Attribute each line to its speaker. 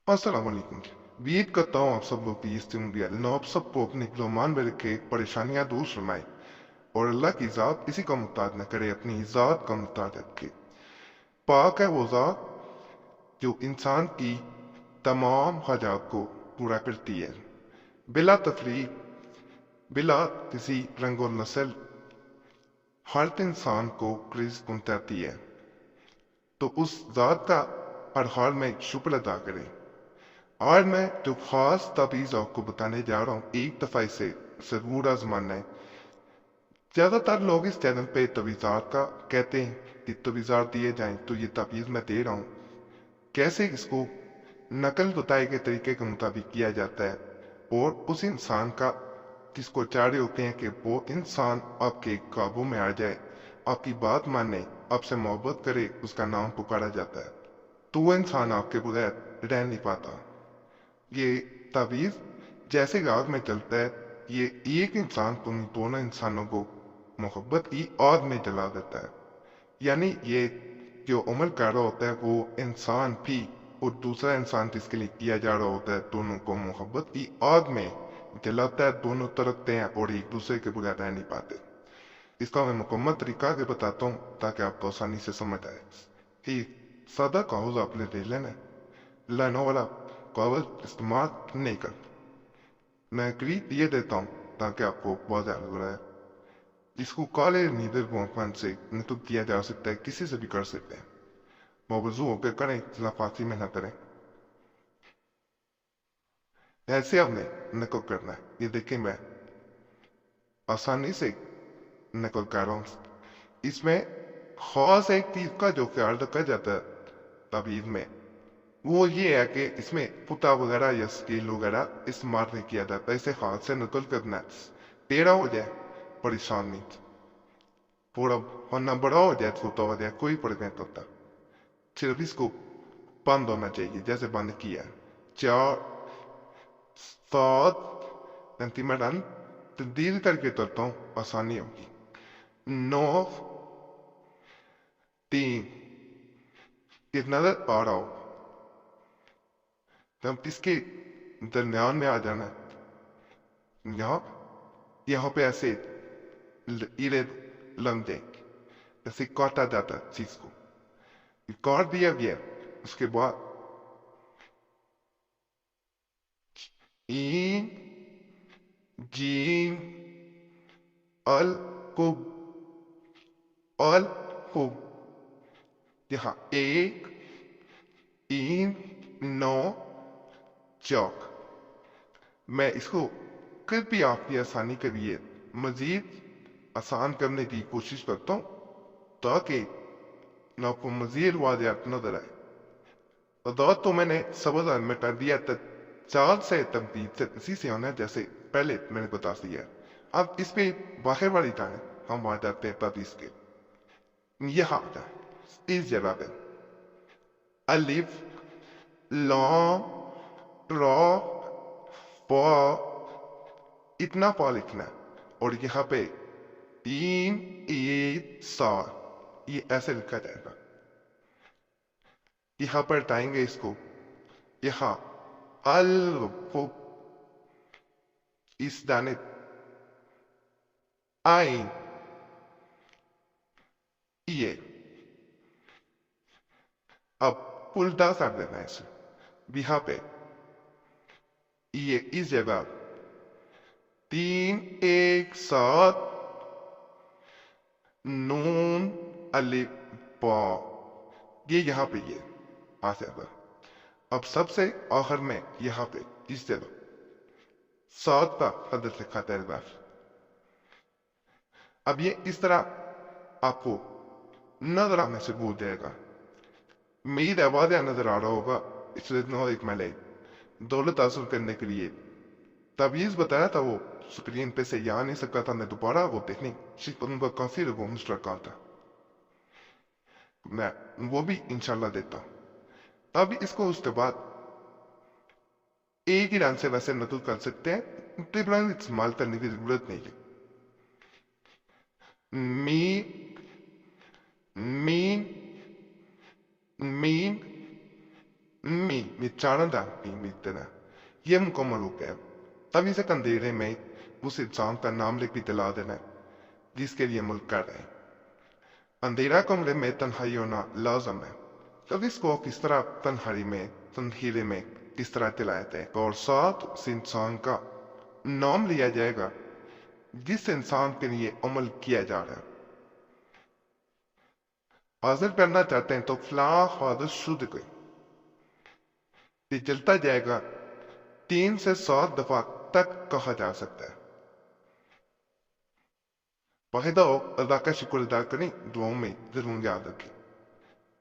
Speaker 1: अस्सलाम वालेकुम। उम्मीद करता हूँ आप सब लोग की इज्जत होंगे। अल्लाह आप सबको अपने गुमान में रखे, परेशानियां दूर फरमाए और अल्लाह की ज़ात किसी का मुहताज न करे, अपनी ज़ात का मुहताज रखे। पाक है वो ज़ात जो इंसान की तमाम हाजात को पूरा करती है, बिला तफरीक, बिला किसी रंग और नस्ल, हर इंसान को रिज़्क पहुंचाती है। तो उस ज़ात का हर हाल में शुक्र अदा करें। आज मैं जो खास ताबीज़ आपको बताने जा रहा हूँ, एक दफ़ा इसे ज़रूर आजमाना है। ज़्यादातर लोग इस चैनल पे तवीज़ात का कहते हैं कि तवीज़ात दिए जाएं, तो ये ताबीज़ मैं दे रहा हूँ। कैसे इसको नकल बताए गए तरीके के मुताबिक किया जाता है और उस इंसान का जिसको चाह रहे होते हैं कि वो इंसान आपके काबू में आ जाए, आपकी बात माने, आपसे मोहब्बत करे, उसका नाम पुकारा जाता है, तो वो इंसान आपके बगैर रह नहीं पाता। ये तावीज़ जैसे आग में चलता है, ये एक इंसान को दोनों इंसानों को मोहब्बत की आग में जला देता है। यानी ये जो अमल कर रहा होता है वो इंसान भी और दूसरा इंसान जिसके लिए किया जा रहा होता है, दोनों को मोहब्बत की आग में जलाता है। दोनों तरफते हैं और एक दूसरे के बगैर रह नहीं पाते। इसका मैं मुकम्मल तरीका आगे बताता हूँ ताकि आपको आसानी से समझ आए। एक सादा कागज आपने ले लेना है, लाइनों वाला कागज इस्तेमाल नहीं कर। मैं क्रीप ये देता हूँ ताकि आपको बहुत ज्यादा लग रहा है। इसको काले नीले पेन से नितुक किया जा सकता है, किसी से भी कर सकते हैं। मौजू होकर करें, फांसी में ना करें। ऐसे आपने नकल करना है। ये देखें, मैं आसानी से नकल कर रहा हूँ। इसमें खास एक चीज का जो ख्याल रखा जाता है ताबीज में, वो ये है कि इसमें पुता वगैरह या स्केल वगैरह इस्तेमाल नहीं किया जाता। इसे हाथ से नकल करना है। टेढ़ा हो जाए परेशान नहीं, थोड़ा वरना बड़ा हो जाए छोटा हो जाए कोई फर्क नहीं पड़ता। सिर्फ इसको बंद होना चाहिए जैसे बंद किया। 4 7 सेंटीमीटर तब्दील करके चलता हूँ, आसानी होगी। 9 3 कितना आ रहा हो, जब इसके दरमियान में आ जाना है। यहाँ पे ऐसे इरे लग जाएंगे, जैसे काटा जाता है चीज को। काट दिया गया, उसके बाद इन जीन अल को अल को यहाँ 1 3 9 4। मैं इसको कल भी आपकी आसानी के लिए मजीद आसान करने की कोशिश करता हूँ ताकि न आपको मजीद वादियात नजर आए। अदात तो मैंने सबज में कर दिया, चाल से तब्दील से इसी से होना है जैसे पहले मैंने बता दिया। अब इस पे बाहर वाली जाए, हम आ जाते हैं तबीज के। यहाँ आता है इस जगह पे अलिफ लॉम रॉ पा, इतना पा लिखना है। और यहाँ पे 3 1 7 ये ऐसे लिखा जाएगा। यहाँ पर टाएंगे इसको, यहाँ अल इस दाने आइन ये। अब उल्टा कर देना है इसे। यहाँ पे ये इस जगह 3 1 7 नून अलिफ बा, ये यहाँ पे ये आ जाएगा। अब सबसे आखिर में यहाँ पे इस जगह 7 का हदफ लिखा था। अब ये इस तरह आपको नजर आने से भूल जाएगा। मेरी आवाज नजर आ रहा होगा, इसलिए एक मैंने दौलत हासिल करने के लिए तबीज बताया था, वो स्क्रीन पे से या नहीं सकता था। मैं दोबारा वो देखने उनका काफी वो मुश्तरका था, मैं वो भी इंशाल्लाह देता हूँ। अब इसको उसके बाद एक ही रंग से वैसे नकल कर सकते हैं, ट्रिपल इस्तेमाल करने की जरूरत नहीं है। मी मीन मीन چارندہ میتنا یہ مکمل ہو گیا. تب اسے اندھیرے میں اس انسان کا نام لکھ بھی دلا دینا جس کے لیے ملک کر رہے ہیں. اندھیرا کمرے میں تنہائی ہونا لازم ہے. تب اس کو کس طرح تنہیرے میں کس طرح دلایا جائے گا اور ساتھ اس انسان کا نام لیا جائے گا جس انسان کے لیے عمل کیا جا رہا ہے. حاضر کرنا چاہتے ہیں تو فلاں حاضر شد کوئی یہ چلتا جائے گا. 3 سے 7 دفعہ تک کہا جا سکتا ہے. واحدہ اللہ کا شکر ادا کریں. دعاؤں میں ضرور یاد رکھیں.